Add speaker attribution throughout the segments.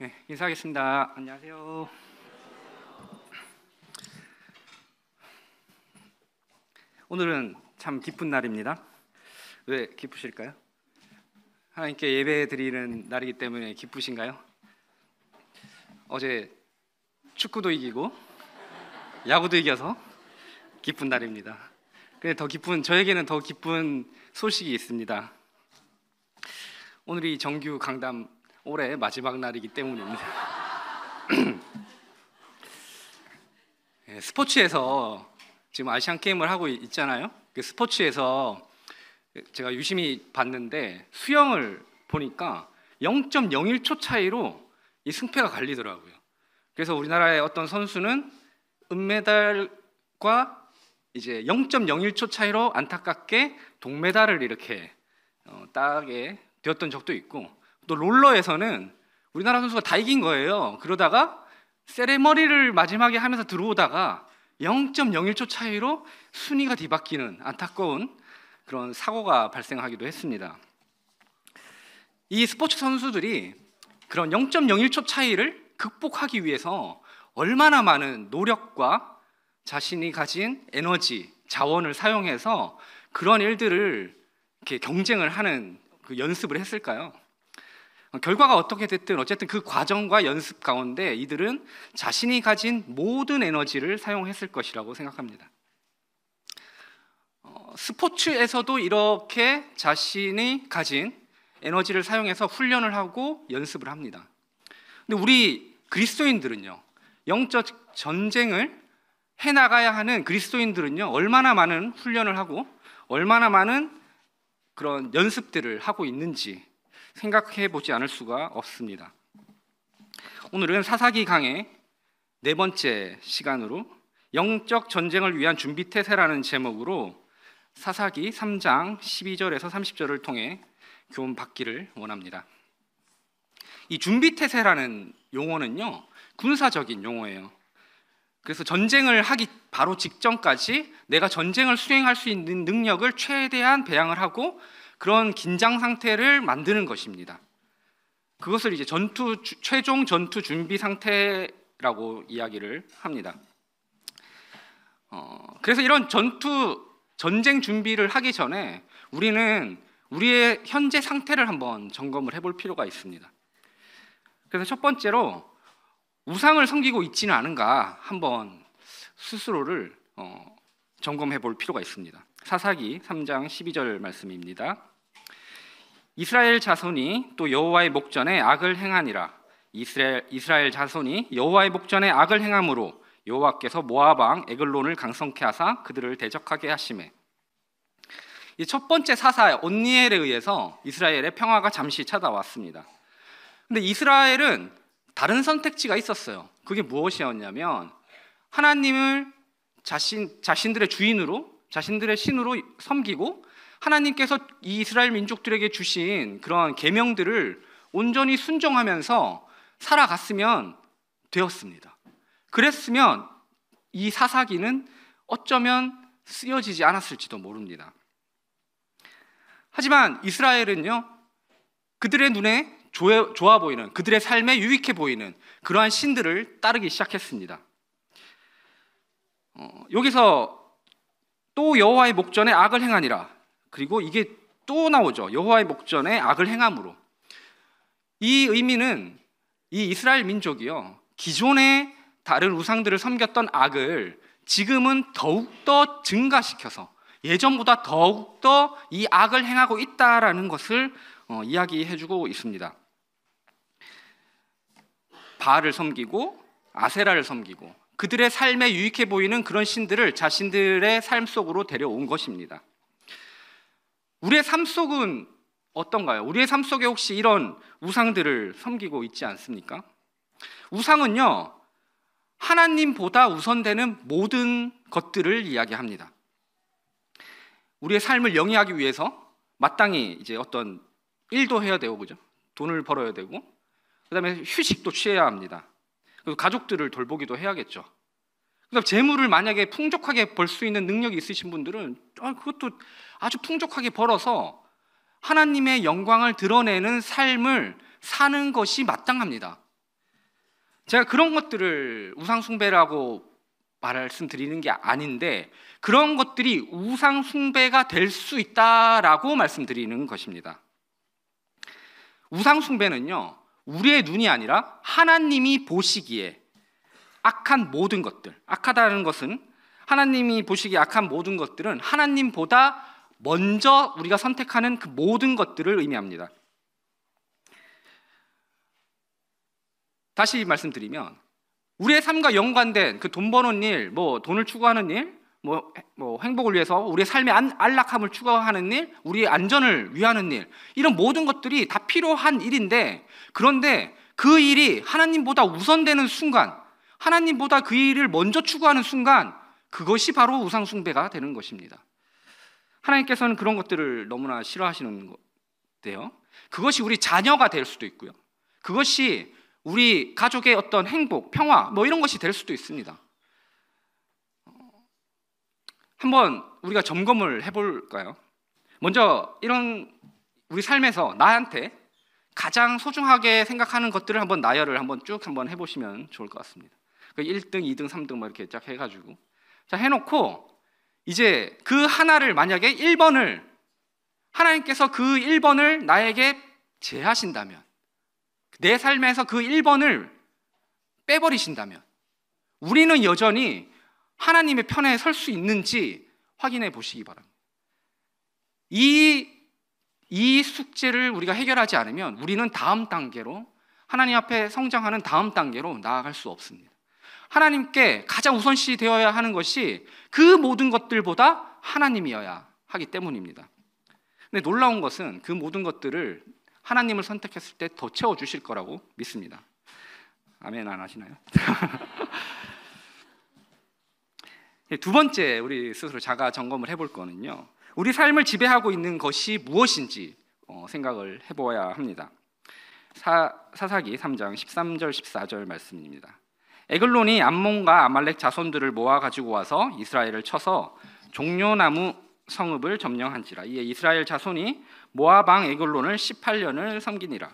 Speaker 1: 네, 인사하겠습니다. 안녕하세요. 오늘은 참 기쁜 날입니다. 왜 기쁘실까요? 하나님께 예배 드리는 날이기 때문에 기쁘신가요? 어제 축구도 이기고 야구도 이겨서 기쁜 날입니다. 근데 저에게는 더 기쁜 소식이 있습니다. 오늘이 정규 강담 올해 마지막 날이기 때문입니다. 스포츠에서 지금 아시안 게임을 하고 있잖아요. 그 스포츠에서 제가 유심히 봤는데 수영을 보니까 0.01초 차이로 이 승패가 갈리더라고요. 그래서 우리나라의 어떤 선수는 은메달과 이제 0.01초 차이로 안타깝게 동메달을 이렇게 따게 되었던 적도 있고, 또 롤러에서는 우리나라 선수가 다 이긴 거예요. 그러다가 세레머니를 마지막에 하면서 들어오다가 0.01초 차이로 순위가 뒤바뀌는 안타까운 그런 사고가 발생하기도 했습니다. 이 스포츠 선수들이 그런 0.01초 차이를 극복하기 위해서 얼마나 많은 노력과 자신이 가진 에너지, 자원을 사용해서 그런 일들을 이렇게 경쟁을 하는 그 연습을 했을까요? 결과가 어떻게 됐든 어쨌든 그 과정과 연습 가운데 이들은 자신이 가진 모든 에너지를 사용했을 것이라고 생각합니다. 스포츠에서도 이렇게 자신이 가진 에너지를 사용해서 훈련을 하고 연습을 합니다. 근데 우리 그리스도인들은요, 영적 전쟁을 해나가야 하는 그리스도인들은요, 얼마나 많은 훈련을 하고 얼마나 많은 그런 연습들을 하고 있는지 생각해 보지 않을 수가 없습니다. 오늘은 사사기 강의 네 번째 시간으로 영적 전쟁을 위한 준비태세라는 제목으로 사사기 3장 12절에서 30절을 통해 교훈 받기를 원합니다. 이 준비태세라는 용어는요, 군사적인 용어예요. 그래서 전쟁을 하기 바로 직전까지 내가 전쟁을 수행할 수 있는 능력을 최대한 배양을 하고 그런 긴장 상태를 만드는 것입니다. 그것을 이제 최종 전투 준비 상태라고 이야기를 합니다. 그래서 이런 전쟁 준비를 하기 전에 우리는 우리의 현재 상태를 한번 점검을 해볼 필요가 있습니다. 그래서 첫 번째로 우상을 섬기고 있지는 않은가 한번 스스로를 점검해 볼 필요가 있습니다. 사사기 3장 12절 말씀입니다. 이스라엘 자손이 또 여호와의 목전에 악을 행하니라. 이스라엘 자손이 여호와의 목전에 악을 행함으로 여호와께서 모압 왕 에글론을 강성케 하사 그들을 대적하게 하시매. 이 첫 번째 사사 온니엘에 의해서 이스라엘의 평화가 잠시 찾아왔습니다. 근데 이스라엘은 다른 선택지가 있었어요. 그게 무엇이었냐면 하나님을 자신들의 주인으로, 자신들의 신으로 섬기고 하나님께서 이 이스라엘 민족들에게 주신 그런 계명들을 온전히 순종하면서 살아갔으면 되었습니다. 그랬으면 이 사사기는 어쩌면 쓰여지지 않았을지도 모릅니다. 하지만 이스라엘은요, 그들의 눈에 좋아 보이는, 그들의 삶에 유익해 보이는 그러한 신들을 따르기 시작했습니다. 여기서 또 여호와의 목전에 악을 행하니라. 그리고 이게 또 나오죠. 여호와의 목전에 악을 행함으로. 이 의미는 이 이스라엘 민족이요, 기존에 다른 우상들을 섬겼던 악을 지금은 더욱더 증가시켜서 예전보다 더욱더 이 악을 행하고 있다라는 것을 이야기해주고 있습니다. 바알을 섬기고 아세라를 섬기고 그들의 삶에 유익해 보이는 그런 신들을 자신들의 삶 속으로 데려온 것입니다. 우리의 삶 속은 어떤가요? 우리의 삶 속에 혹시 이런 우상들을 섬기고 있지 않습니까? 우상은요, 하나님보다 우선되는 모든 것들을 이야기합니다. 우리의 삶을 영위하기 위해서 마땅히 이제 어떤 일도 해야 되고, 그죠? 돈을 벌어야 되고, 그다음에 휴식도 취해야 합니다. 그리고 가족들을 돌보기도 해야겠죠. 그다음 재물을 만약에 풍족하게 벌 수 있는 능력이 있으신 분들은 그것도 아주 풍족하게 벌어서 하나님의 영광을 드러내는 삶을 사는 것이 마땅합니다. 제가 그런 것들을 우상 숭배라고 말씀드리는 게 아닌데 그런 것들이 우상 숭배가 될 수 있다라고 말씀드리는 것입니다. 우상 숭배는요, 우리의 눈이 아니라 하나님이 보시기에 악한 모든 것들, 악하다는 것은 하나님이 보시기에 악한 모든 것들은 하나님보다 먼저 우리가 선택하는 그 모든 것들을 의미합니다. 다시 말씀드리면 우리의 삶과 연관된 그 돈 버는 일, 뭐 돈을 추구하는 일, 뭐 행복을 위해서 우리의 삶의 안락함을 추구하는 일, 우리의 안전을 위하는 일, 이런 모든 것들이 다 필요한 일인데, 그런데 그 일이 하나님보다 우선되는 순간, 하나님보다 그 일을 먼저 추구하는 순간, 그것이 바로 우상 숭배가 되는 것입니다. 하나님께서는 그런 것들을 너무나 싫어하시는 건데요, 그것이 우리 자녀가 될 수도 있고요, 그것이 우리 가족의 어떤 행복, 평화, 뭐 이런 것이 될 수도 있습니다. 한번 우리가 점검을 해볼까요? 먼저 이런 우리 삶에서 나한테 가장 소중하게 생각하는 것들을 한번 나열을 쭉 해보시면 좋을 것 같습니다. 1등, 2등, 3등 뭐 이렇게 쫙 해가지고 자 해놓고 이제 그 하나를 만약에 1번을 하나님께서 그 1번을 나에게 제하신다면, 내 삶에서 그 1번을 빼버리신다면 우리는 여전히 하나님의 편에 설 수 있는지 확인해 보시기 바랍니다. 이 숙제를 우리가 해결하지 않으면 우리는 다음 단계로, 하나님 앞에 성장하는 다음 단계로 나아갈 수 없습니다. 하나님께 가장 우선시 되어야 하는 것이 그 모든 것들보다 하나님이어야 하기 때문입니다. 근데 놀라운 것은 그 모든 것들을 하나님을 선택했을 때 더 채워주실 거라고 믿습니다. 아멘 안 하시나요? 두 번째 우리 스스로 자가 점검을 해볼 거는요, 우리 삶을 지배하고 있는 것이 무엇인지 생각을 해보아야 합니다. 사사기 3장 13절 14절 말씀입니다. 에글론이 암몬과 아말렉 자손들을 모아 가지고 와서 이스라엘을 쳐서 종려나무 성읍을 점령한지라. 이에 이스라엘 자손이 모압 왕 에글론을 18년을 섬기니라.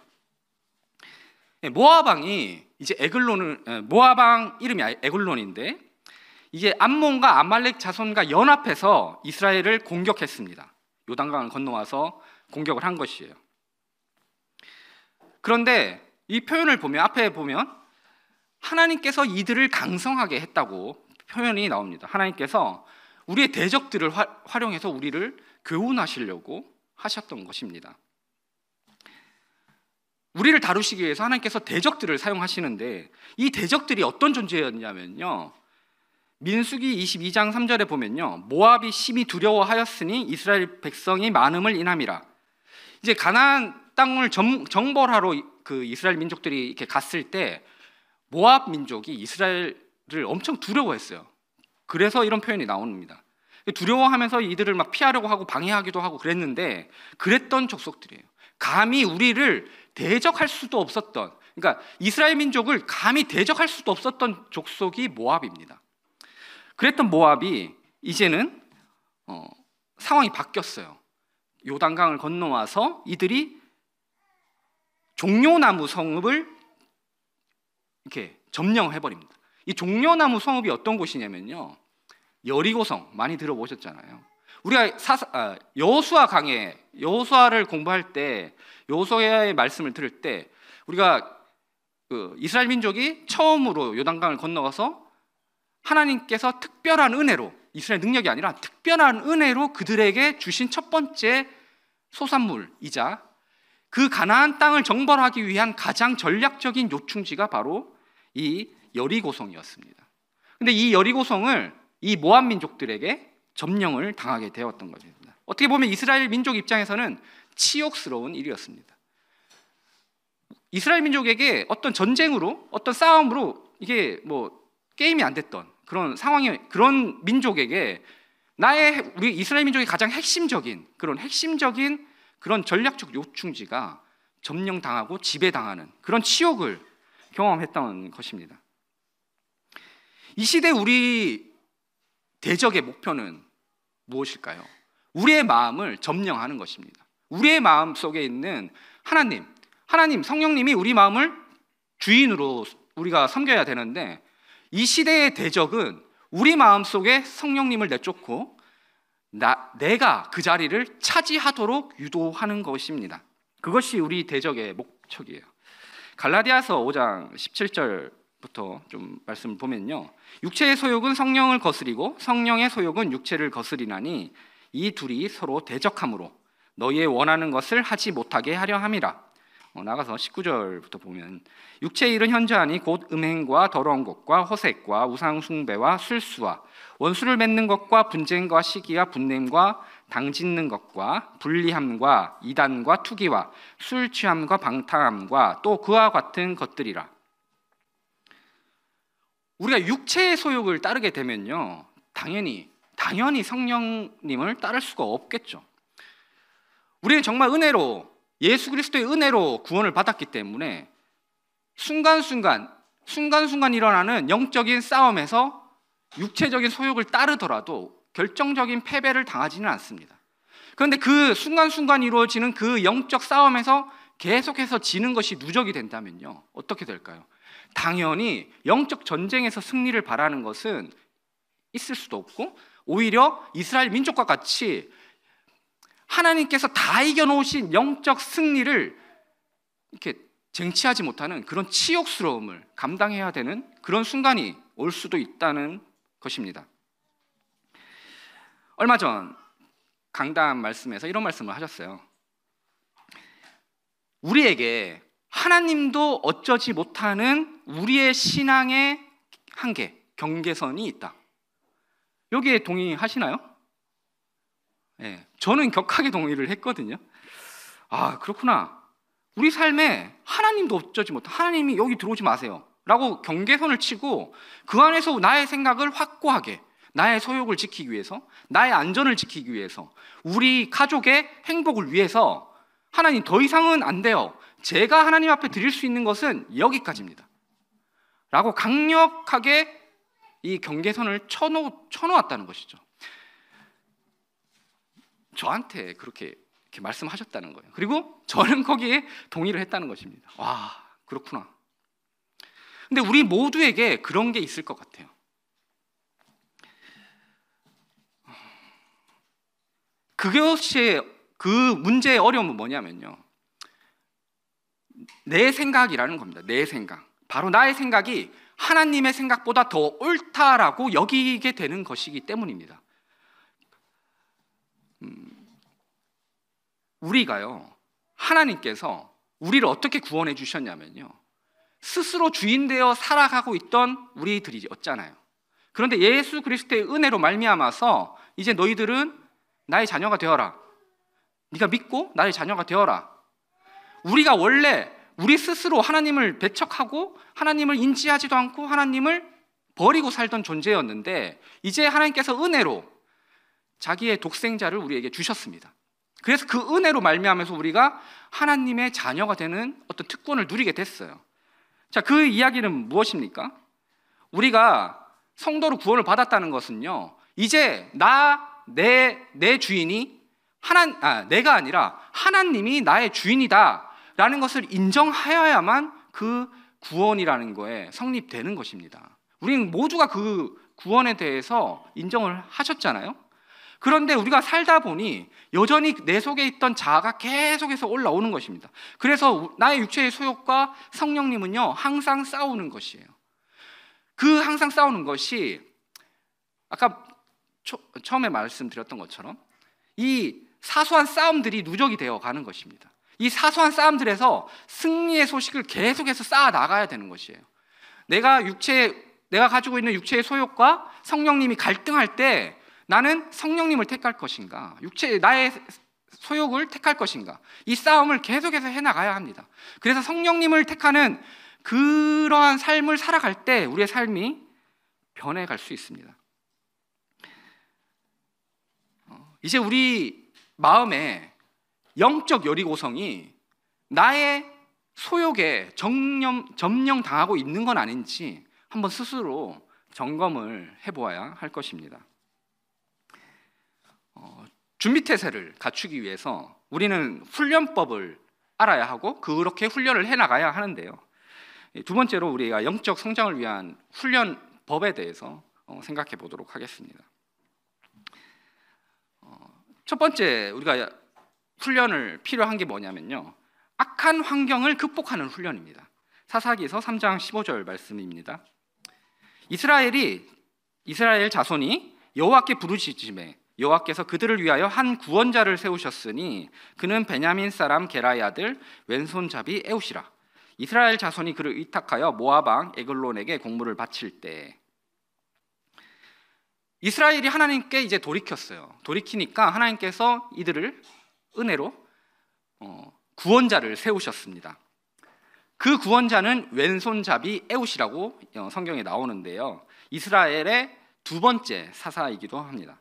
Speaker 1: 모압 왕이 이제 모압 왕 이름이 에글론인데, 이게 암몬과 아말렉 자손과 연합해서 이스라엘을 공격했습니다. 요단강을 건너와서 공격을 한 것이에요. 그런데 이 표현을 보면, 앞에 보면 하나님께서 이들을 강성하게 했다고 표현이 나옵니다. 하나님께서 우리의 대적들을 활용해서 우리를 교훈하시려고 하셨던 것입니다. 우리를 다루시기 위해서 하나님께서 대적들을 사용하시는데, 이 대적들이 어떤 존재였냐면요, 민수기 22장 3절에 보면요, 모압이 심히 두려워하였으니 이스라엘 백성이 많음을 인함이라. 이제 가나안 땅을 정벌하러 그 이스라엘 민족들이 이렇게 갔을 때 모압 민족이 이스라엘을 엄청 두려워했어요. 그래서 이런 표현이 나옵니다. 두려워하면서 이들을 막 피하려고 하고 방해하기도 하고 그랬는데, 그랬던 족속들이에요. 감히 우리를 대적할 수도 없었던, 그러니까 이스라엘 민족을 감히 대적할 수도 없었던 족속이 모압입니다. 그랬던 모압이 이제는 상황이 바뀌었어요. 요단강을 건너와서 이들이 종려나무 성읍을 이렇게 점령해버립니다. 이 종려나무 성읍이 어떤 곳이냐면요, 여리고성 많이 들어보셨잖아요. 우리가 여호수아 강에, 여호수아를 공부할 때, 여호수아의 말씀을 들을 때 우리가 이스라엘 민족이 처음으로 요단강을 건너가서 하나님께서 특별한 은혜로, 이스라엘 능력이 아니라 특별한 은혜로 그들에게 주신 첫 번째 소산물이자 그 가나안 땅을 정벌하기 위한 가장 전략적인 요충지가 바로 이 여리고성이었습니다. 근데 이 여리고성을 이 모압 민족들에게 점령을 당하게 되었던 것입니다. 어떻게 보면 이스라엘 민족 입장에서는 치욕스러운 일이었습니다. 이스라엘 민족에게 어떤 전쟁으로, 어떤 싸움으로 이게 뭐 게임이 안 됐던 그런 상황이, 그런 민족에게 우리 이스라엘 민족의 가장 핵심적인 그런 전략적 요충지가 점령당하고 지배당하는 그런 치욕을 경험했던 것입니다. 이 시대 우리 대적의 목표는 무엇일까요? 우리의 마음을 점령하는 것입니다. 우리의 마음 속에 있는 하나님, 성령님이 우리 마음을 주인으로 우리가 섬겨야 되는데 이 시대의 대적은 우리 마음속에 성령님을 내쫓고 내가 그 자리를 차지하도록 유도하는 것입니다. 그것이 우리 대적의 목적이에요. 갈라디아서 5장 17절부터 좀 말씀을 보면요, 육체의 소욕은 성령을 거스리고 성령의 소욕은 육체를 거스리나니 이 둘이 서로 대적함으로 너희의 원하는 것을 하지 못하게 하려 함이라. 나가서 19절부터 보면 육체의 일은 현저하니 곧 음행과 더러운 것과 호색과 우상 숭배와 술수와 원수를 맺는 것과 분쟁과 시기와 분냄과 당짓는 것과 불리함과 이단과 투기와 술 취함과 방탕함과 또 그와 같은 것들이라. 우리가 육체의 소욕을 따르게 되면요, 당연히 성령님을 따를 수가 없겠죠. 우리는 정말 은혜로, 예수 그리스도의 은혜로 구원을 받았기 때문에 순간순간 일어나는 영적인 싸움에서 육체적인 소욕을 따르더라도 결정적인 패배를 당하지는 않습니다. 그런데 그 순간순간 이루어지는 그 영적 싸움에서 계속해서 지는 것이 누적이 된다면요, 어떻게 될까요? 당연히 영적 전쟁에서 승리를 바라는 것은 있을 수도 없고, 오히려 이스라엘 민족과 같이 하나님께서 다 이겨놓으신 영적 승리를 이렇게 쟁취하지 못하는 그런 치욕스러움을 감당해야 되는 그런 순간이 올 수도 있다는 것입니다. 얼마 전 강단 말씀에서 이런 말씀을 하셨어요. 우리에게 하나님도 어쩌지 못하는 우리의 신앙의 한계, 경계선이 있다. 여기에 동의하시나요? 네, 저는 격하게 동의를 했거든요. 아, 그렇구나. 우리 삶에 하나님도 어쩌지 못한, 하나님이 여기 들어오지 마세요 라고 경계선을 치고 그 안에서 나의 생각을 확고하게, 나의 소욕을 지키기 위해서, 나의 안전을 지키기 위해서, 우리 가족의 행복을 위해서 하나님 더 이상은 안 돼요, 제가 하나님 앞에 드릴 수 있는 것은 여기까지입니다 라고 강력하게 이 경계선을 쳐놓았다는 것이죠. 저한테 그렇게 말씀하셨다는 거예요. 그리고 저는 거기에 동의를 했다는 것입니다. 와, 그렇구나. 근데 우리 모두에게 그런 게 있을 것 같아요. 그것이, 그 문제의 어려움은 뭐냐면요, 내 생각이라는 겁니다. 내 생각. 바로 나의 생각이 하나님의 생각보다 더 옳다라고 여기게 되는 것이기 때문입니다. 우리가요, 하나님께서 우리를 어떻게 구원해 주셨냐면요, 스스로 주인되어 살아가고 있던 우리들이었잖아요. 그런데 예수 그리스도의 은혜로 말미암아서 이제 너희들은 나의 자녀가 되어라, 네가 믿고 나의 자녀가 되어라. 우리가 원래 우리 스스로 하나님을 배척하고 하나님을 인지하지도 않고 하나님을 버리고 살던 존재였는데 이제 하나님께서 은혜로 자기의 독생자를 우리에게 주셨습니다. 그래서 그 은혜로 말미암아서 우리가 하나님의 자녀가 되는 어떤 특권을 누리게 됐어요. 자, 그 이야기는 무엇입니까? 우리가 성도로 구원을 받았다는 것은요, 이제 내 주인이 내가 아니라 하나님이 나의 주인이다라는 것을 인정하여야만 그 구원이라는 거에 성립되는 것입니다. 우리는 모두가 그 구원에 대해서 인정을 하셨잖아요. 그런데 우리가 살다 보니 여전히 내 속에 있던 자아가 계속해서 올라오는 것입니다. 그래서 나의 육체의 소욕과 성령님은요, 항상 싸우는 것이에요. 그 항상 싸우는 것이 아까 처음에 말씀드렸던 것처럼 이 사소한 싸움들이 누적이 되어 가는 것입니다. 이 사소한 싸움들에서 승리의 소식을 계속해서 쌓아 나가야 되는 것이에요. 내가 가지고 있는 육체의 소욕과 성령님이 갈등할 때 나는 성령님을 택할 것인가, 나의 소욕을 택할 것인가, 이 싸움을 계속해서 해나가야 합니다. 그래서 성령님을 택하는 그러한 삶을 살아갈 때 우리의 삶이 변해갈 수 있습니다. 이제 우리 마음에 영적 여리고성이 나의 소욕에 점령당하고 있는 건 아닌지 한번 스스로 점검을 해보아야 할 것입니다. 준비태세를 갖추기 위해서 우리는 훈련법을 알아야 하고 그렇게 훈련을 해나가야 하는데요, 두 번째로 우리가 영적 성장을 위한 훈련법에 대해서 생각해 보도록 하겠습니다. 첫 번째 우리가 훈련을 필요한 게 뭐냐면요, 악한 환경을 극복하는 훈련입니다. 사사기서 3장 15절 말씀입니다. 이스라엘 자손이 여호와께 부르짖음에 여호와께서 그들을 위하여 한 구원자를 세우셨으니 그는 베냐민 사람 게라의 아들 왼손잡이 에웃이라. 이스라엘 자손이 그를 의탁하여 모압 왕 에글론에게 공물을 바칠 때, 이스라엘이 하나님께 이제 돌이키니까 하나님께서 이들을 은혜로 구원자를 세우셨습니다. 그 구원자는 왼손잡이 에웃이라고 성경에 나오는데요, 이스라엘의 두 번째 사사이기도 합니다.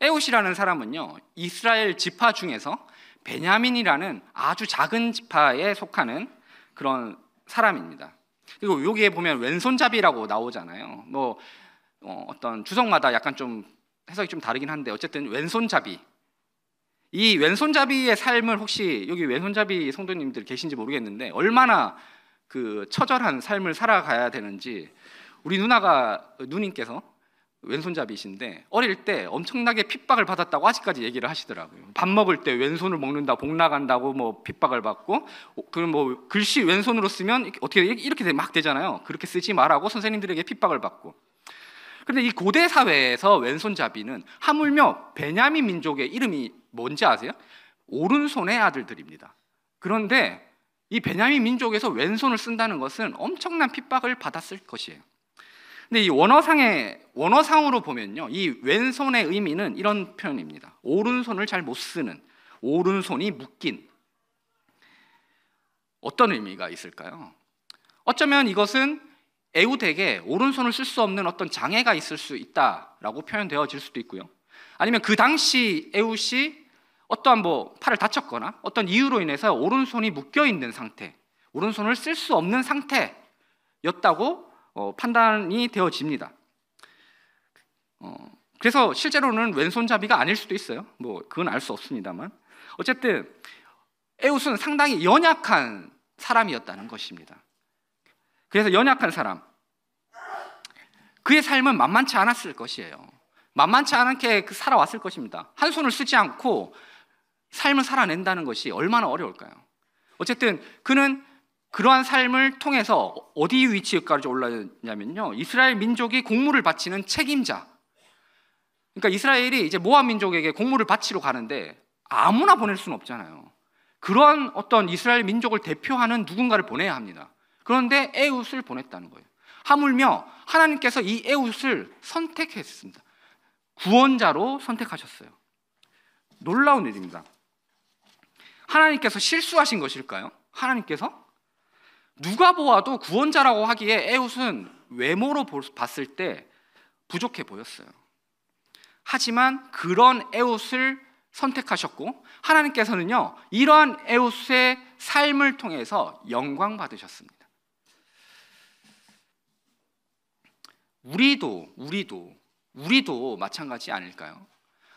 Speaker 1: 에웃이라는 사람은요, 이스라엘 지파 중에서 베냐민이라는 아주 작은 지파에 속하는 그런 사람입니다. 그리고 여기에 보면 왼손잡이라고 나오잖아요. 어떤 주석마다 약간 좀 해석이 좀 다르긴 한데, 어쨌든 왼손잡이, 이 왼손잡이의 삶을 혹시 여기 왼손잡이 성도님들 계신지 모르겠는데 얼마나 그 처절한 삶을 살아가야 되는지, 우리 누님께서 왼손잡이신데 어릴 때 엄청나게 핍박을 받았다고 아직까지 얘기를 하시더라고요. 밥 먹을 때 왼손을 먹는다, 복 나간다고 핍박을 받고, 글씨 왼손으로 쓰면 어떻게 이렇게 막 되잖아요. 그렇게 쓰지 말라고 선생님들에게 핍박을 받고. 그런데 이 고대 사회에서 왼손잡이는 하물며 베냐민 민족의 이름이 뭔지 아세요? 오른손의 아들들입니다. 그런데 이 베냐민 민족에서 왼손을 쓴다는 것은 엄청난 핍박을 받았을 것이에요. 근데 이 원어상으로 보면요, 이 왼손의 의미는 이런 표현입니다. 오른손을 잘 못 쓰는, 오른손이 묶인. 어떤 의미가 있을까요? 어쩌면 이것은 에웃에게 오른손을 쓸 수 없는 어떤 장애가 있을 수 있다라고 표현되어질 수도 있고요, 아니면 그 당시 에웃이 어떠한 팔을 다쳤거나 어떤 이유로 인해서 오른손이 묶여 있는 상태, 오른손을 쓸 수 없는 상태였다고 판단이 되어집니다. 그래서 실제로는 왼손잡이가 아닐 수도 있어요. 그건 알 수 없습니다만, 어쨌든 에웃은 상당히 연약한 사람이었다는 것입니다. 그래서 연약한 사람, 그의 삶은 만만치 않았을 것이에요. 만만치 않게 살아왔을 것입니다. 한 손을 쓰지 않고 삶을 살아낸다는 것이 얼마나 어려울까요? 어쨌든 그는 그러한 삶을 통해서 어디 위치까지 올랐냐면요, 이스라엘 민족이 공물을 바치는 책임자. 그러니까 이스라엘이 이제 모압 민족에게 공물을 바치러 가는데 아무나 보낼 수는 없잖아요. 그러한 어떤 이스라엘 민족을 대표하는 누군가를 보내야 합니다. 그런데 에웃을 보냈다는 거예요. 하물며 하나님께서 이 에웃을 선택했습니다. 구원자로 선택하셨어요. 놀라운 일입니다. 하나님께서 실수하신 것일까요? 하나님께서? 누가 보아도 구원자라고 하기에 에웃은 외모로 봤을 때 부족해 보였어요. 하지만 그런 에웃을 선택하셨고, 하나님께서는요, 이러한 에웃의 삶을 통해서 영광 받으셨습니다. 우리도 마찬가지 아닐까요?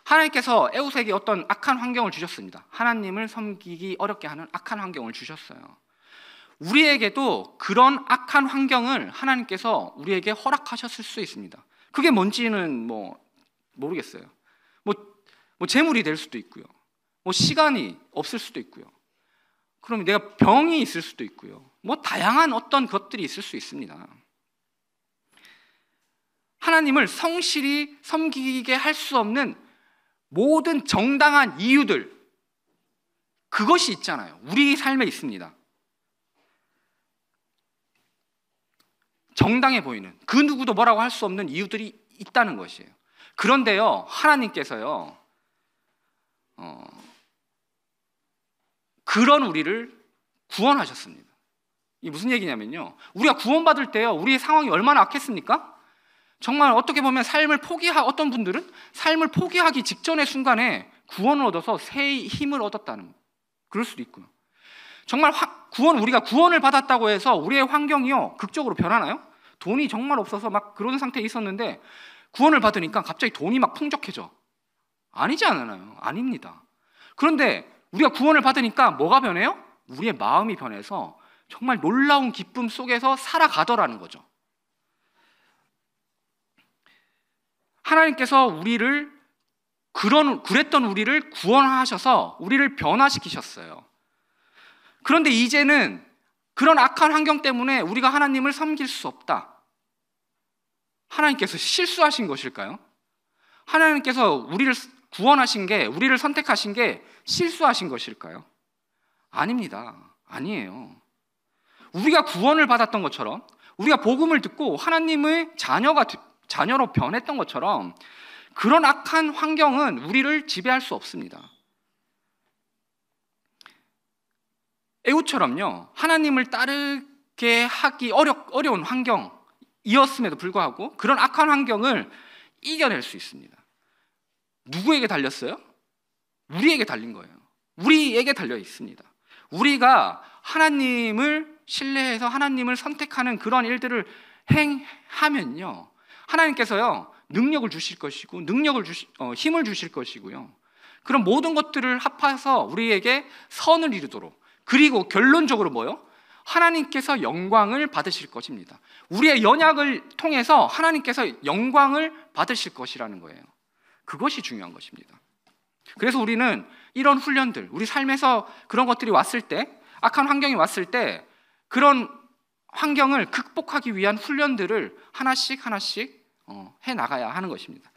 Speaker 1: 하나님께서 에웃에게 어떤 악한 환경을 주셨습니다. 하나님을 섬기기 어렵게 하는 악한 환경을 주셨어요. 우리에게도 그런 악한 환경을 하나님께서 우리에게 허락하셨을 수 있습니다. 그게 뭔지는 모르겠어요. 재물이 될 수도 있고요, 시간이 없을 수도 있고요, 그럼 내가 병이 있을 수도 있고요, 다양한 어떤 것들이 있을 수 있습니다. 하나님을 성실히 섬기게 할 수 없는 모든 정당한 이유들, 그것이 있잖아요. 우리 삶에 있습니다. 정당해 보이는, 그 누구도 뭐라고 할 수 없는 이유들이 있다는 것이에요. 그런데요, 하나님께서요, 그런 우리를 구원하셨습니다. 이게 무슨 얘기냐면요, 우리가 구원받을 때요, 우리의 상황이 얼마나 악했습니까? 정말 어떻게 보면 어떤 분들은 삶을 포기하기 직전의 순간에 구원을 얻어서 새 힘을 얻었다는, 그럴 수도 있고요. 정말 우리가 구원을 받았다고 해서 우리의 환경이요 극적으로 변하나요? 돈이 정말 없어서 막 그런 상태에 있었는데 구원을 받으니까 갑자기 돈이 막 풍족해져. 아니지 않아요? 아닙니다. 그런데 우리가 구원을 받으니까 뭐가 변해요? 우리의 마음이 변해서 정말 놀라운 기쁨 속에서 살아가더라는 거죠. 하나님께서 그랬던 우리를 구원하셔서 우리를 변화시키셨어요. 그런데 이제는 그런 악한 환경 때문에 우리가 하나님을 섬길 수 없다. 하나님께서 실수하신 것일까요? 하나님께서 우리를 구원하신 게, 우리를 선택하신 게 실수하신 것일까요? 아닙니다. 아니에요. 우리가 구원을 받았던 것처럼, 우리가 복음을 듣고 하나님의 자녀로 변했던 것처럼 그런 악한 환경은 우리를 지배할 수 없습니다. 에후처럼요, 하나님을 따르게 하기 어려운 환경이었음에도 불구하고 그런 악한 환경을 이겨낼 수 있습니다. 누구에게 달렸어요? 우리에게 달린 거예요. 우리에게 달려 있습니다. 우리가 하나님을 신뢰해서 하나님을 선택하는 그런 일들을 행하면요, 하나님께서요 능력을 주실 것이고 힘을 주실 것이고요, 그런 모든 것들을 합해서 우리에게 선을 이루도록, 그리고 결론적으로 뭐요? 하나님께서 영광을 받으실 것입니다. 우리의 연약을 통해서 하나님께서 영광을 받으실 것이라는 거예요. 그것이 중요한 것입니다. 그래서 우리는 이런 훈련들, 우리 삶에서 그런 것들이 왔을 때, 악한 환경이 왔을 때 그런 환경을 극복하기 위한 훈련들을 하나씩 해나가야 하는 것입니다.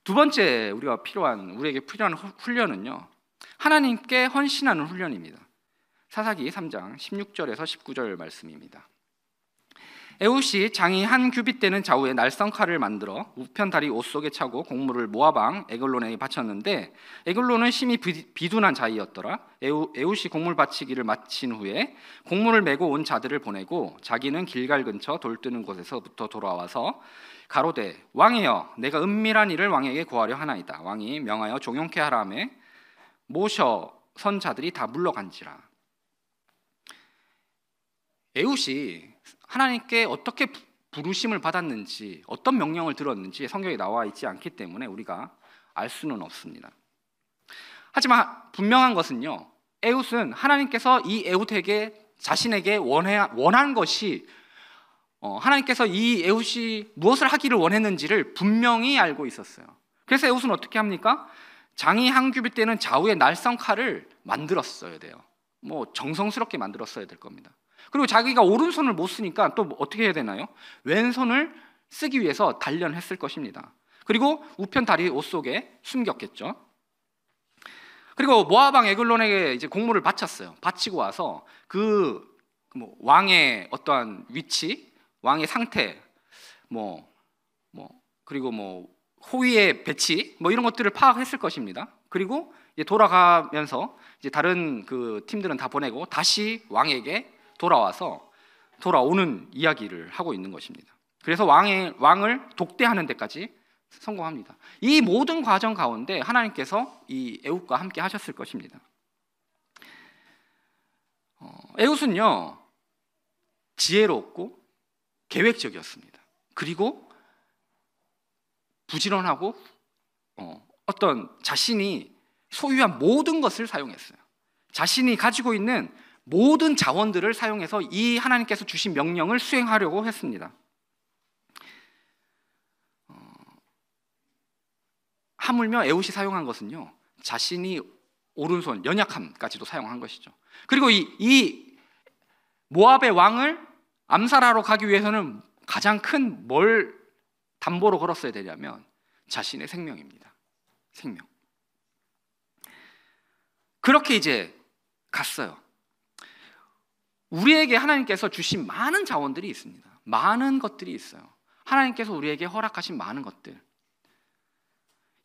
Speaker 1: 두 번째 우리에게 필요한 훈련은요, 하나님께 헌신하는 훈련입니다. 사사기 3장 16절에서 19절 말씀입니다. 에훗이 장이 한 규빗 되는 좌우에 날성칼을 만들어 우편 다리 옷 속에 차고 곡물을 모압 왕 에글론에게 바쳤는데, 에글론은 심히 비둔한 자이였더라. 에훗이 곡물 바치기를 마친 후에 곡물을 메고 온 자들을 보내고 자기는 길갈 근처 돌 뜨는 곳에서부터 돌아와서 가로되, 왕이여, 내가 은밀한 일을 왕에게 고하려 하나이다. 왕이 명하여 종용케 하라 하매 모셔 선 자들이 다 물러간지라. 에훗이 하나님께 어떻게 부르심을 받았는지, 어떤 명령을 들었는지 성경에 나와 있지 않기 때문에 우리가 알 수는 없습니다. 하지만 분명한 것은요, 에훗은 하나님께서 이 에훗에게 자신에게 원한 것이, 하나님께서 이 에훗이 무엇을 하기를 원했는지를 분명히 알고 있었어요. 그래서 에훗은 어떻게 합니까? 장이 한 규빗 되는 좌우의 날성칼을 만들었어야 돼요. 정성스럽게 만들었어야 될 겁니다. 그리고 자기가 오른손을 못 쓰니까 또 어떻게 해야 되나요? 왼손을 쓰기 위해서 단련했을 것입니다. 그리고 우편 다리 옷 속에 숨겼겠죠. 그리고 모압 왕 에글론에게 이제 곡물을 바쳤어요. 바치고 와서 왕의 어떠한 위치, 왕의 상태, 그리고 호위의 배치, 이런 것들을 파악했을 것입니다. 그리고 이제 돌아가면서 이제 다른 그 팀들은 다 보내고 다시 왕에게 돌아오는 이야기를 하고 있는 것입니다. 그래서 왕을 독대하는 데까지 성공합니다. 이 모든 과정 가운데 하나님께서 이 에훗과 함께 하셨을 것입니다. 에훗은요, 지혜롭고 계획적이었습니다. 그리고 부지런하고 어떤 자신이 소유한 모든 것을 사용했어요. 자신이 가지고 있는 모든 자원들을 사용해서 이 하나님께서 주신 명령을 수행하려고 했습니다. 하물며 에훗이 사용한 것은요, 자신이 오른손 연약함까지도 사용한 것이죠. 그리고 이 모압의 왕을 암살하러 가기 위해서는 가장 큰 뭘 담보로 걸었어야 되냐면 자신의 생명입니다. 생명. 그렇게 이제 갔어요. 우리에게 하나님께서 주신 많은 자원들이 있습니다. 많은 것들이 있어요. 하나님께서 우리에게 허락하신 많은 것들,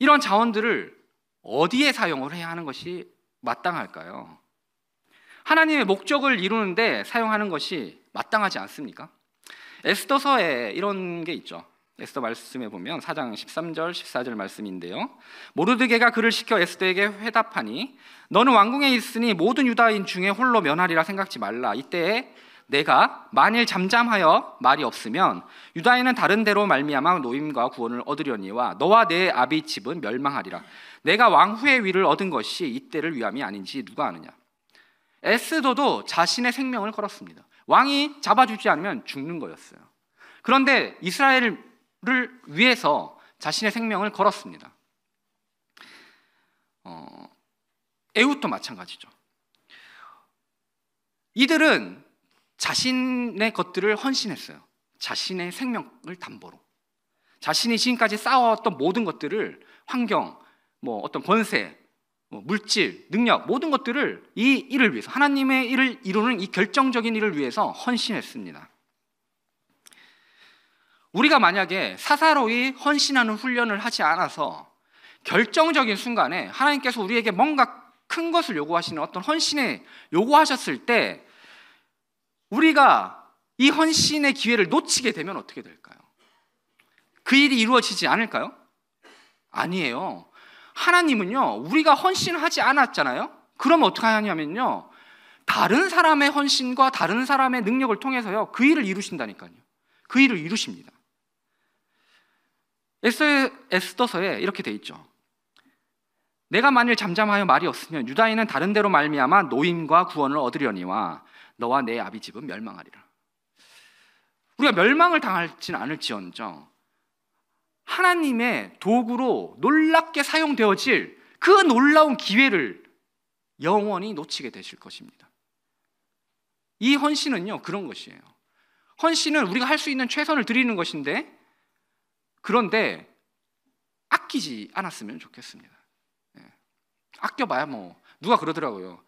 Speaker 1: 이런 자원들을 어디에 사용을 해야 하는 것이 마땅할까요? 하나님의 목적을 이루는데 사용하는 것이 마땅하지 않습니까? 에스더서에 이런 게 있죠. 에스더 말씀에 보면 4장 13절 14절 말씀인데요, 모르드게가 그를 시켜 에스더에게 회답하니 너는 왕궁에 있으니 모든 유다인 중에 홀로 면하리라 생각지 말라. 이때에 내가 만일 잠잠하여 말이 없으면 유다인은 다른 데로 말미암아 노임과 구원을 얻으려니와 너와 내 아비 집은 멸망하리라. 내가 왕후의 위를 얻은 것이 이때를 위함이 아닌지 누가 아느냐. 에스더도 자신의 생명을 걸었습니다. 왕이 잡아주지 않으면 죽는 거였어요. 그런데 이스라엘을 위해서 자신의 생명을 걸었습니다. 에훗도 마찬가지죠. 이들은 자신의 것들을 헌신했어요. 자신의 생명을 담보로. 자신이 지금까지 쌓아왔던 모든 것들을, 환경, 어떤 권세, 물질, 능력, 모든 것들을 이 일을 위해서, 하나님의 일을 이루는 이 결정적인 일을 위해서 헌신했습니다. 우리가 만약에 사사로이 헌신하는 훈련을 하지 않아서 결정적인 순간에 하나님께서 우리에게 뭔가 큰 것을 요구하시는 어떤 헌신에 요구하셨을 때 우리가 이 헌신의 기회를 놓치게 되면 어떻게 될까요? 그 일이 이루어지지 않을까요? 아니에요. 하나님은요, 우리가 헌신하지 않았잖아요. 그럼 어떻게 하냐면요, 다른 사람의 헌신과 다른 사람의 능력을 통해서요, 그 일을 이루신다니까요. 그 일을 이루십니다. 에스더서에 이렇게 돼 있죠. 내가 만일 잠잠하여 말이 없으면 유다인은 다른 데로 말미암아 노임과 구원을 얻으려니와 너와 내 아비 집은 멸망하리라. 우리가 멸망을 당할지는 않을지언정 하나님의 도구로 놀랍게 사용되어질 그 놀라운 기회를 영원히 놓치게 되실 것입니다. 이 헌신은요, 그런 것이에요. 헌신은 우리가 할 수 있는 최선을 드리는 것인데, 그런데 아끼지 않았으면 좋겠습니다. 아껴봐야 누가 그러더라고요.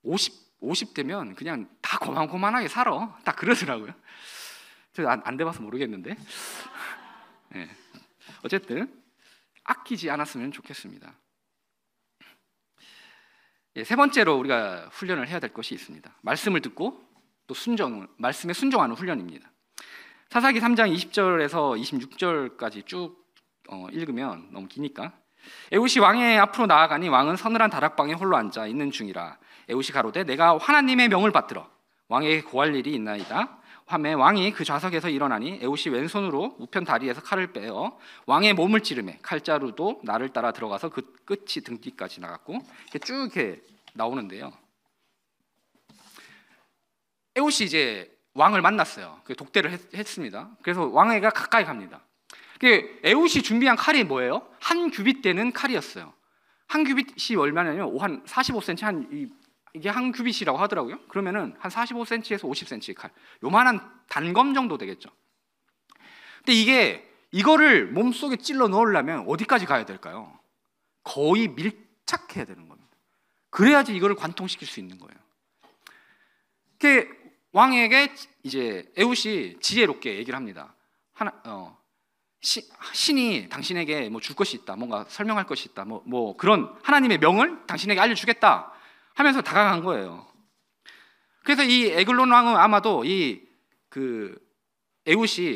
Speaker 1: 50대면 그냥 다 고만고만하게 살아. 딱 그러더라고요. 저 안 돼봐서 모르겠는데. 네. 어쨌든 아끼지 않았으면 좋겠습니다. 세 번째로 우리가 훈련을 해야 될 것이 있습니다. 말씀을 듣고 또 말씀에 순종하는 훈련입니다. 사사기 3장 20절에서 26절까지 쭉 읽으면 너무 기니까. 에훗이 왕의 앞으로 나아가니 왕은 서늘한 다락방에 홀로 앉아 있는 중이라. 에훗이 가로되 내가 하나님의 명을 받들어 왕에게 고할 일이 있나이다 하매 왕이 그 좌석에서 일어나니 에훗이 왼손으로 우편 다리에서 칼을 빼어 왕의 몸을 찌르매 칼자루도 나를 따라 들어가서 그 끝이 등 뒤까지 나갔고 이렇게 쭉 이렇게 나오는데요. 에훗이 이제 왕을 만났어요. 독대를 했습니다. 그래서 왕에게 가까이 갑니다. 에훗이 준비한 칼이 뭐예요? 한 규빗 되는 칼이었어요. 한 규빗이 얼마냐면 한 45cm, 이게 한 규빗이라고 하더라고요. 그러면은 한 45cm에서 50cm의 칼, 요만한 단검 정도 되겠죠. 근데 이거를 몸속에 찔러 넣으려면 어디까지 가야 될까요? 거의 밀착해야 되는 겁니다. 그래야지 이거를 관통시킬 수 있는 거예요. 왕에게 이제 에훗이 지혜롭게 얘기를 합니다. 신이 당신에게 줄 것이 있다, 뭔가 설명할 것이 있다, 그런 하나님의 명을 당신에게 알려주겠다 하면서 다가간 거예요. 그래서 이 에글론 왕은 아마도 에훗이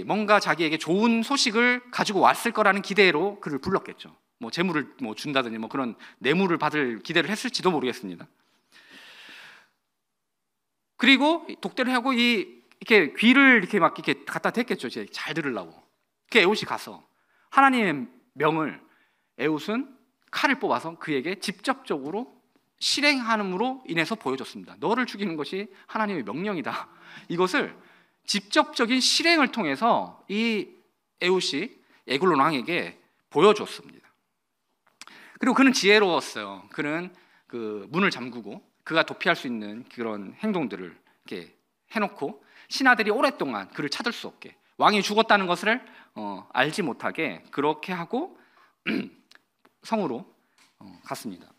Speaker 1: 뭔가 자기에게 좋은 소식을 가지고 왔을 거라는 기대로 그를 불렀겠죠. 재물을 준다든지 그런 뇌물을 받을 기대를 했을지도 모르겠습니다. 그리고 독대를 하고 이렇게 귀를 이렇게 막 이렇게 갖다 댔겠죠. 이제 잘 들으려고. 에훗이 가서 하나님의 명을 에훗은 칼을 뽑아서 그에게 직접적으로 실행함으로 인해서 보여줬습니다. 너를 죽이는 것이 하나님의 명령이다. 이것을 직접적인 실행을 통해서 이 에훗이 에글론 왕에게 보여줬습니다. 그리고 그는 지혜로웠어요. 그는 그 문을 잠그고 그가 도피할 수 있는 그런 행동들을 이렇게 해놓고 신하들이 오랫동안 그를 찾을 수 없게, 왕이 죽었다는 것을 알지 못하게 그렇게 하고 성으로 갔습니다.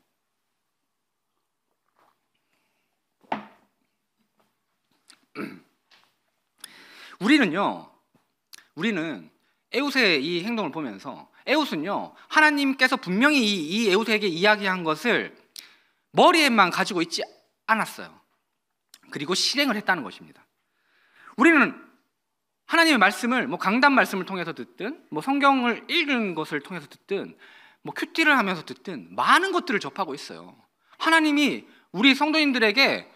Speaker 1: 우리는 에훗의 이 행동을 보면서 에훗은요, 하나님께서 분명히 이 에훗에게 이야기한 것을 머리에만 가지고 있지 않았어요. 그리고 실행을 했다는 것입니다. 우리는 하나님의 말씀을 강단 말씀을 통해서 듣든 성경을 읽은 것을 통해서 듣든 큐티를 하면서 듣든 많은 것들을 접하고 있어요. 하나님이 우리 성도님들에게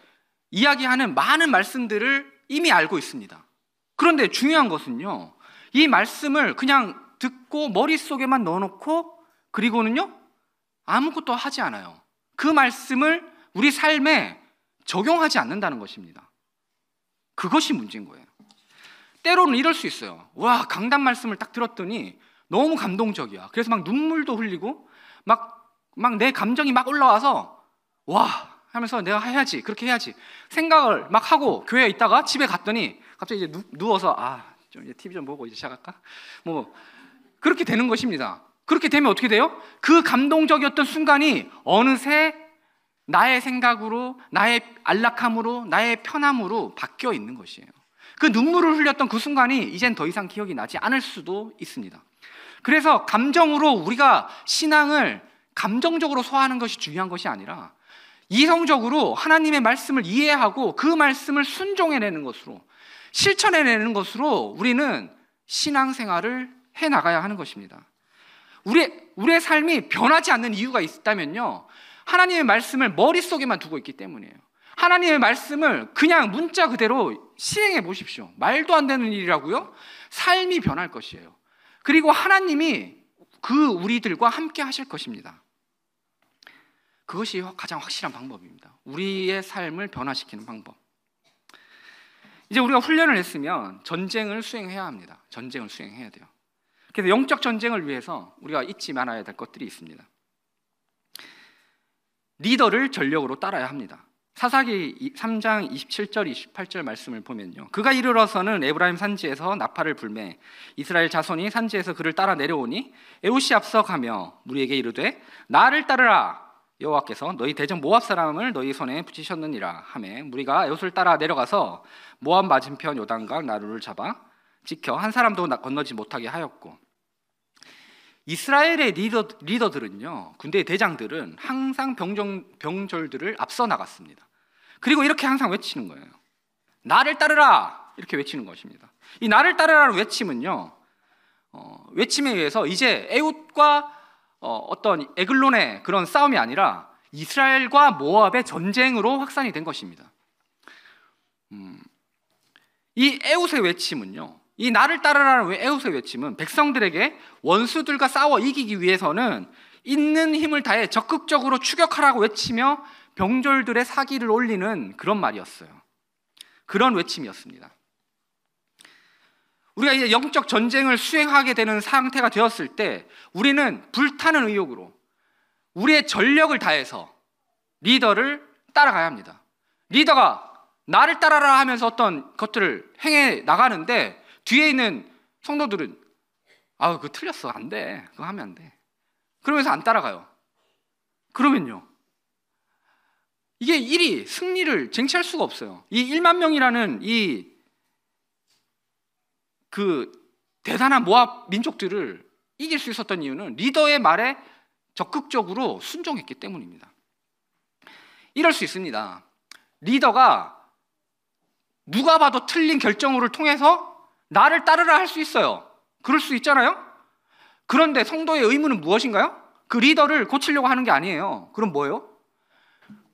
Speaker 1: 이야기하는 많은 말씀들을 이미 알고 있습니다. 그런데 중요한 것은요, 이 말씀을 그냥 듣고 머릿속에만 넣어놓고 그리고는요 아무것도 하지 않아요. 그 말씀을 우리 삶에 적용하지 않는다는 것입니다. 그것이 문제인 거예요. 때로는 이럴 수 있어요. 와, 강단 말씀을 딱 들었더니 너무 감동적이야. 그래서 막 눈물도 흘리고 막 내 감정이 막 올라와서 와 하면서 내가 해야지, 그렇게 해야지 생각을 막 하고 교회에 있다가 집에 갔더니 갑자기 이제 누워서 좀 이제 TV 좀 보고 이제 시작할까? 뭐 그렇게 되는 것입니다. 그렇게 되면 어떻게 돼요? 그 감동적이었던 순간이 어느새 나의 생각으로, 나의 안락함으로, 나의 편함으로 바뀌어 있는 것이에요. 그 눈물을 흘렸던 그 순간이 이젠 더 이상 기억이 나지 않을 수도 있습니다. 그래서 감정으로 우리가 신앙을 감정적으로 소화하는 것이 중요한 것이 아니라 이성적으로 하나님의 말씀을 이해하고 그 말씀을 순종해내는 것으로, 실천해내는 것으로 우리는 신앙생활을 해나가야 하는 것입니다. 우리의 삶이 변하지 않는 이유가 있다면요, 하나님의 말씀을 머릿속에만 두고 있기 때문이에요. 하나님의 말씀을 그냥 문자 그대로 실행해 보십시오. 말도 안 되는 일이라고요? 삶이 변할 것이에요. 그리고 하나님이 우리들과 함께 하실 것입니다. 그것이 가장 확실한 방법입니다. 우리의 삶을 변화시키는 방법. 이제 우리가 훈련을 했으면 전쟁을 수행해야 합니다. 전쟁을 수행해야 돼요. 그래서 영적 전쟁을 위해서 우리가 잊지 말아야 될 것들이 있습니다. 리더를 전력으로 따라야 합니다. 사사기 3장 27절 28절 말씀을 보면요, 그가 이르러서는 에브라임 산지에서 나팔을 불매 이스라엘 자손이 산지에서 그를 따라 내려오니 에훗이 앞서 가며 무리에게 이르되 나를 따르라, 여호와께서 너희 대적 모압 사람을 너희 손에 붙이셨느니라 하매 무리가 에훗을 따라 내려가서 모압 맞은편 요단강 나루를 잡아 지켜 한 사람도 건너지 못하게 하였고, 이스라엘의 리더들은요, 군대의 대장들은 항상 병졸들을 앞서 나갔습니다. 그리고 이렇게 항상 외치는 거예요. 나를 따르라, 이렇게 외치는 것입니다. 이 나를 따르라는 외침은요, 외침에 의해서 이제 에훗과 어떤 에글론의 그런 싸움이 아니라 이스라엘과 모압의 전쟁으로 확산이 된 것입니다. 이 에훗의 외침은요, 이 나를 따르라는 에훗의 외침은 백성들에게 원수들과 싸워 이기기 위해서는 있는 힘을 다해 적극적으로 추격하라고 외치며 병졸들의 사기를 올리는 그런 말이었어요. 그런 외침이었습니다. 우리가 이제 영적 전쟁을 수행하게 되는 상태가 되었을 때 우리는 불타는 의욕으로 우리의 전력을 다해서 리더를 따라가야 합니다. 리더가 나를 따라라 하면서 어떤 것들을 행해 나가는데 뒤에 있는 성도들은 그거 틀렸어, 안 돼, 그거 하면 안 돼, 그러면서 안 따라가요. 그러면요, 이게 일이 승리를 쟁취할 수가 없어요. 이 1만 명이라는 그 대단한 모압 민족들을 이길 수 있었던 이유는 리더의 말에 적극적으로 순종했기 때문입니다. 이럴 수 있습니다. 리더가 누가 봐도 틀린 결정을 통해서 나를 따르라 할 수 있어요. 그럴 수 있잖아요. 그런데 성도의 의무는 무엇인가요? 그 리더를 고치려고 하는 게 아니에요. 그럼 뭐예요?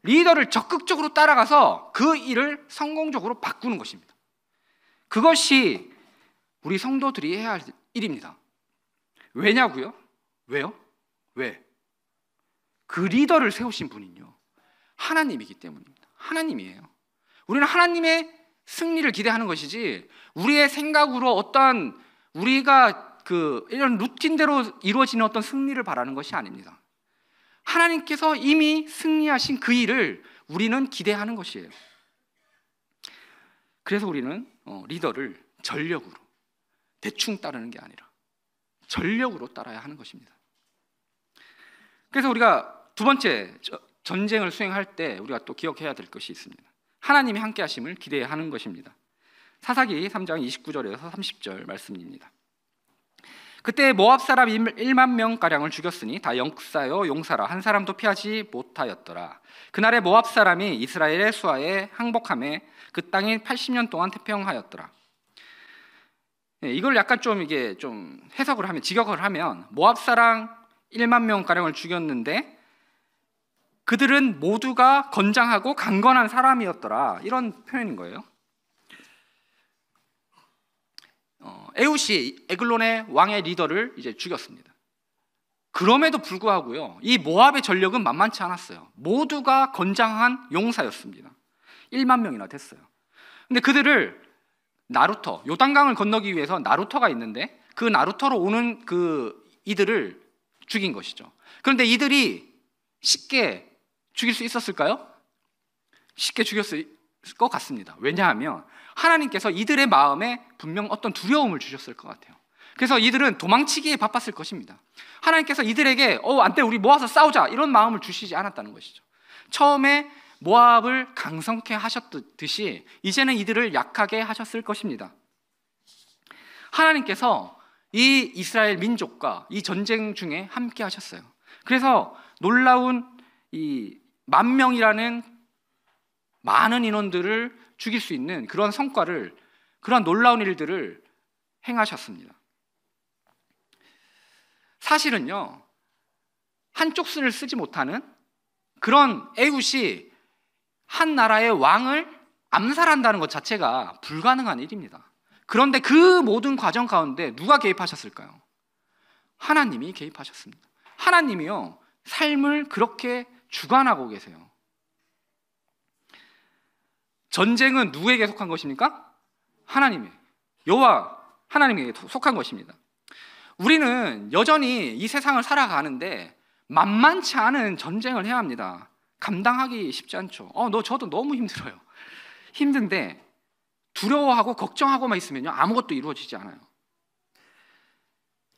Speaker 1: 리더를 적극적으로 따라가서 그 일을 성공적으로 바꾸는 것입니다. 그것이 우리 성도들이 해야 할 일입니다. 왜냐고요? 왜요? 왜? 그 리더를 세우신 분은요, 하나님이기 때문입니다. 하나님이에요. 우리는 하나님의 승리를 기대하는 것이지 우리의 생각으로 어떤 우리가 이런 루틴대로 이루어지는 어떤 승리를 바라는 것이 아닙니다. 하나님께서 이미 승리하신 그 일을 우리는 기대하는 것이에요. 그래서 우리는 리더를 전력으로, 대충 따르는 게 아니라 전력으로 따라야 하는 것입니다. 그래서 우리가 두 번째 전쟁을 수행할 때 우리가 또 기억해야 될 것이 있습니다. 하나님이 함께 하심을 기대하는 것입니다. 사사기 3장 29절에서 30절 말씀입니다. 그때 모압 사람 1만 명가량을 죽였으니 다 역사요 용사라, 한 사람도 피하지 못하였더라. 그날에 모압 사람이 이스라엘의 수하에 항복함에 그 땅이 80년 동안 태평하였더라. 이걸 약간 좀 해석을 하면, 직역을 하면 모압 사람 1만 명가량을 죽였는데 그들은 모두가 건장하고 강건한 사람이었더라, 이런 표현인 거예요. 에훗이 에글론의 왕의 리더를 이제 죽였습니다. 그럼에도 불구하고요, 이 모압의 전력은 만만치 않았어요. 모두가 건장한 용사였습니다. 1만 명이나 됐어요. 근데 그들을 나루터, 요단강을 건너기 위해서 나루터가 있는데 그 나루터로 오는 이들을 죽인 것이죠. 그런데 이들이 쉽게 죽일 수 있었을까요? 쉽게 죽였을 것 같습니다. 왜냐하면 하나님께서 이들의 마음에 분명 어떤 두려움을 주셨을 것 같아요. 그래서 이들은 도망치기에 바빴을 것입니다. 하나님께서 이들에게 안 돼, 우리 모아서 싸우자, 이런 마음을 주시지 않았다는 것이죠. 처음에 모압을 강성케 하셨듯이 이제는 이들을 약하게 하셨을 것입니다. 하나님께서 이 이스라엘 민족과 이 전쟁 중에 함께 하셨어요. 그래서 놀라운 이 10,000명이라는 많은 인원들을 죽일 수 있는 그런 성과를, 그런 놀라운 일들을 행하셨습니다. 사실은요, 한쪽 수를 쓰지 못하는 그런 에훗이 한 나라의 왕을 암살한다는 것 자체가 불가능한 일입니다. 그런데 그 모든 과정 가운데 누가 개입하셨을까요? 하나님이 개입하셨습니다. 하나님이요, 삶을 그렇게 주관하고 계세요. 전쟁은 누구에게 속한 것입니까? 하나님의, 여호와 하나님에게 속한 것입니다. 우리는 여전히 이 세상을 살아가는데 만만치 않은 전쟁을 해야 합니다. 감당하기 쉽지 않죠. 저도 너무 힘들어요. 힘든데 두려워하고 걱정하고만 있으면요, 아무것도 이루어지지 않아요.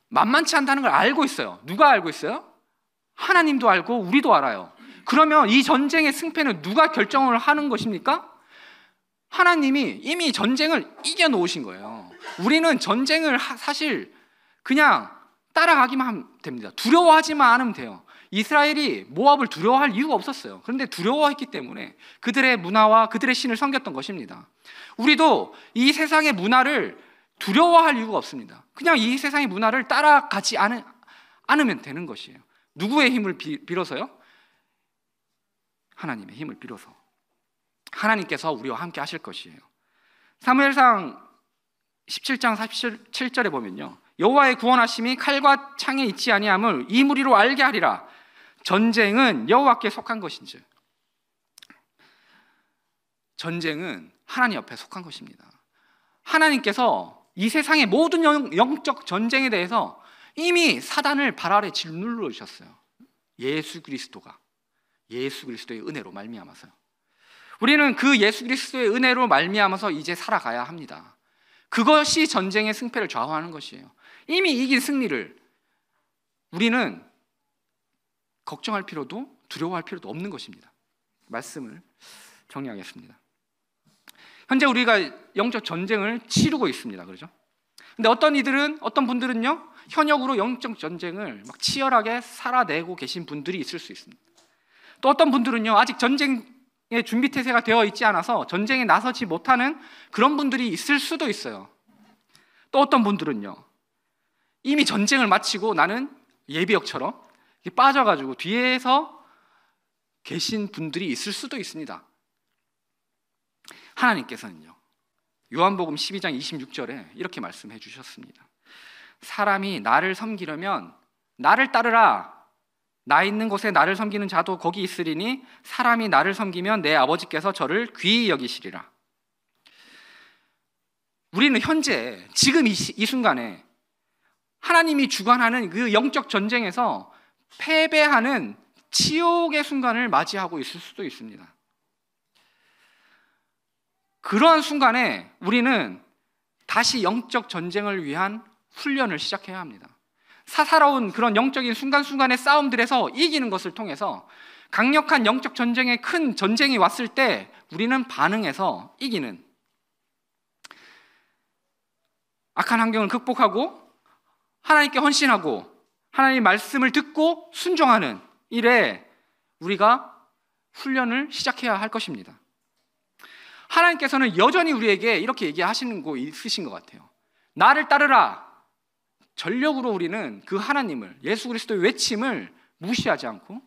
Speaker 1: 만만치 않다는 걸 알고 있어요. 누가 알고 있어요? 하나님도 알고 우리도 알아요. 그러면 이 전쟁의 승패는 누가 결정을 하는 것입니까? 하나님이 이미 전쟁을 이겨놓으신 거예요. 우리는 전쟁을 사실 그냥 따라가기만 하면 됩니다. 두려워하지만 않으면 돼요. 이스라엘이 모압을 두려워할 이유가 없었어요. 그런데 두려워했기 때문에 그들의 문화와 그들의 신을 섬겼던 것입니다. 우리도 이 세상의 문화를 두려워할 이유가 없습니다. 그냥 이 세상의 문화를 따라가지 않으면 되는 것이에요. 누구의 힘을 빌어서요? 하나님의 힘을 빌어서. 하나님께서 우리와 함께 하실 것이에요. 사무엘상 17장 47절에 보면요, 여호와의 구원하심이 칼과 창에 있지 아니함을 이 무리로 알게 하리라. 전쟁은 여호와께 속한 것인지. 전쟁은 하나님 옆에 속한 것입니다. 하나님께서 이 세상의 모든 영적 전쟁에 대해서 이미 사단을 발 아래 짓눌러 주셨어요. 예수 그리스도의 은혜로 말미암아서요. 우리는 그 예수 그리스도의 은혜로 말미암아서 이제 살아가야 합니다. 그것이 전쟁의 승패를 좌우하는 것이에요. 이미 이긴 승리를 우리는 걱정할 필요도 두려워할 필요도 없는 것입니다. 말씀을 정리하겠습니다. 현재 우리가 영적 전쟁을 치르고 있습니다. 그렇죠? 근데 어떤 분들은요, 현역으로 영적 전쟁을 막 치열하게 살아내고 계신 분들이 있을 수 있습니다. 또 어떤 분들은요, 아직 전쟁의 준비 태세가 되어 있지 않아서 전쟁에 나서지 못하는 그런 분들이 있을 수도 있어요. 또 어떤 분들은요, 이미 전쟁을 마치고 나는 예비역처럼 빠져가지고 뒤에서 계신 분들이 있을 수도 있습니다. 하나님께서는요, 요한복음 12장 26절에 이렇게 말씀해 주셨습니다. 사람이 나를 섬기려면 나를 따르라. 나 있는 곳에 나를 섬기는 자도 거기 있으리니 사람이 나를 섬기면 내 아버지께서 저를 귀히 여기시리라. 우리는 현재 지금 이 순간에 하나님이 주관하는 그 영적 전쟁에서 패배하는 치욕의 순간을 맞이하고 있을 수도 있습니다. 그러한 순간에 우리는 다시 영적 전쟁을 위한 훈련을 시작해야 합니다. 사사로운 그런 영적인 순간순간의 싸움들에서 이기는 것을 통해서 강력한 영적 전쟁의 큰 전쟁이 왔을 때 우리는 반응해서 이기는, 악한 환경을 극복하고 하나님께 헌신하고 하나님의 말씀을 듣고 순종하는 일에 우리가 훈련을 시작해야 할 것입니다. 하나님께서는 여전히 우리에게 이렇게 얘기하시는 거 있으신 것 같아요. 나를 따르라. 전력으로 우리는 그 하나님을, 예수 그리스도의 외침을 무시하지 않고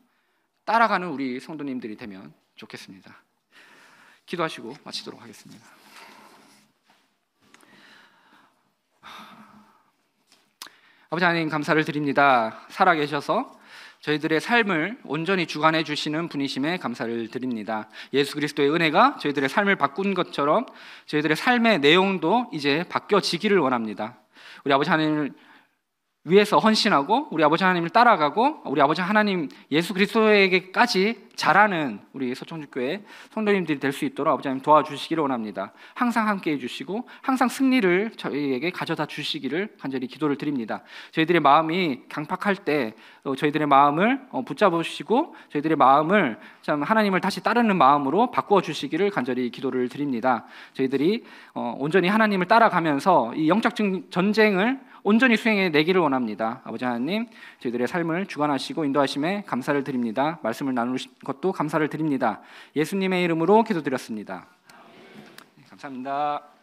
Speaker 1: 따라가는 우리 성도님들이 되면 좋겠습니다. 기도하시고 마치도록 하겠습니다. 아버지 하나님, 감사를 드립니다. 살아계셔서 저희들의 삶을 온전히 주관해 주시는 분이심에 감사를 드립니다. 예수 그리스도의 은혜가 저희들의 삶을 바꾼 것처럼 저희들의 삶의 내용도 이제 바뀌어지기를 원합니다. 우리 아버지 하나님을 위해서 헌신하고 우리 아버지 하나님을 따라가고 우리 아버지 하나님 예수 그리스도에게까지 자라는 우리 서청주교회 성도님들이 될 수 있도록 아버지 하나님 도와주시기를 원합니다. 항상 함께 해주시고 항상 승리를 저희에게 가져다 주시기를 간절히 기도를 드립니다. 저희들의 마음이 강팍할 때 저희들의 마음을 붙잡으시고 저희들의 마음을 참 하나님을 다시 따르는 마음으로 바꾸어 주시기를 간절히 기도를 드립니다. 저희들이 온전히 하나님을 따라가면서 이 영적 전쟁을 온전히 수행해 내기를 원합니다. 아버지 하나님, 저희들의 삶을 주관하시고 인도하심에 감사를 드립니다. 말씀을 나누신 것도 감사를 드립니다. 예수님의 이름으로 기도드렸습니다. 감사합니다.